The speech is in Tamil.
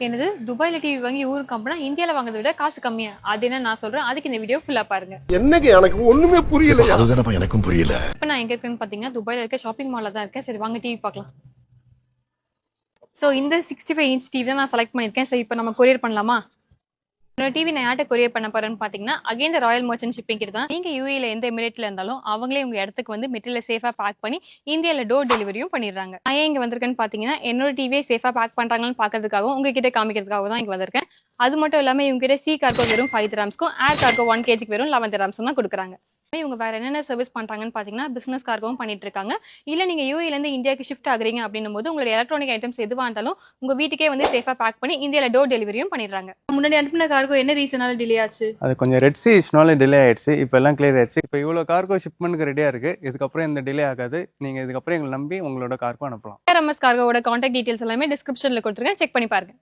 என்னது துபாயில டிவி வாங்கி ஊருக்கு அனுப்புனா இந்தியால வாங்குறத விட காசு கம்மியா? அது என்ன நான் சொல்றேன், அதுக்கு இந்த வீடியோ ஃபுல்லா பாருங்க. என்னங்க எனக்கு ஒண்ணுமே புரியல. அதுதானப்பா எனக்கும் புரியல. இப்ப நான் எங்க இருக்கேன்னு பாத்தீங்கன்னா துபாயில இருக்க ஷாப்பிங் மால்ல தான் இருக்கேன். சரி வாங்க டிவி பார்க்கலாம். சோ இந்த 65 இன்ச் டிவி தான் நான் செலக்ட் பண்ணிருக்கேன். சோ இப்போ நம்ம கொரியர் பண்ணலாமா? என்னோட டிவி நான் யார்ட்ட கொரியர் பண்ண போறேன்னு பாத்தீங்கன்னா again the royal merchant shipping கிட்ட தான். நீங்க யூஏல எந்த எமிரேட்ல இருந்தாலும் அவங்களே உங்க இடத்துக்கு வந்து மெட்டீரியல் சேஃபா பேக் பண்ணி இந்தியால டோர் டெலிவரியும் பண்ணிடுறாங்க. நான் ஏன் இங்க வந்திருக்கேன்னு பாத்தீங்கன்னா என்னோட டிவியை சேஃபா பேக் பண்றாங்கன்னு பாக்குறதுக்காகவும் உங்ககிட்ட காமிக்கிறதுக்காக தான் இங்க வந்திருக்கேன். அது மட்டும் இல்லாம இவங்க கிட்ட சி கார்கோ வெறும் 5 கிராம்ஸ்க்கும் ஏர் கார்கோ 1 கேஜிக்கு வெறும் 11 கிராம்ஸ் தான் கொடுக்குறாங்க. இவங்க வேற என்னென்ன சர்வீஸ் பண்றாங்கன்னு பாத்தீங்கன்னா பிசினஸ் கார்கவும் பண்ணிட்டு இருக்காங்க. இல்ல நீங்க யூஏல இருந்து இந்தியாவுக்கு ஷிஃப்ட் ஆகுறீங்க அப்படின்னும் போது உங்களோட எலக்ட்ரானிக் ஐட்டம்ஸ் எதுவா இருந்தாலும் உங்க வீட்டுக்கே வந்து சேஃபா பேக் பண்ணி இந்தியால டோர் டெலிவரியும் பண்ணிடுறாங்க. முன்னாடி அனுப்பின கார்கோ என்ன ரீசனால டிலே ஆச்சு? அது கொஞ்சம் ரெட் சி இஷ்னால டிலே ஆயிடுச்சு. இப்போ எல்லாம் கிளியர் ஆயிடுச்சு. இப்போ இவ்வளோ கார்கோ ஷிப்மெண்ட்க்கு ரெடியா இருக்கு. இதுக்கப்புறம் இந்த டிலே ஆகாது. நீங்க இதுக்கப்புறம் எங்களை நம்பி உங்களோட கார்கோ அனுப்பலாம். RMS கார்கோவோட கான்டாக்ட் டீடைல்ஸ் எல்லாமே டிஸ்கிரிப்ஷன்ல கொடுத்துருக்கேன், செக் பண்ணி பாருங்க.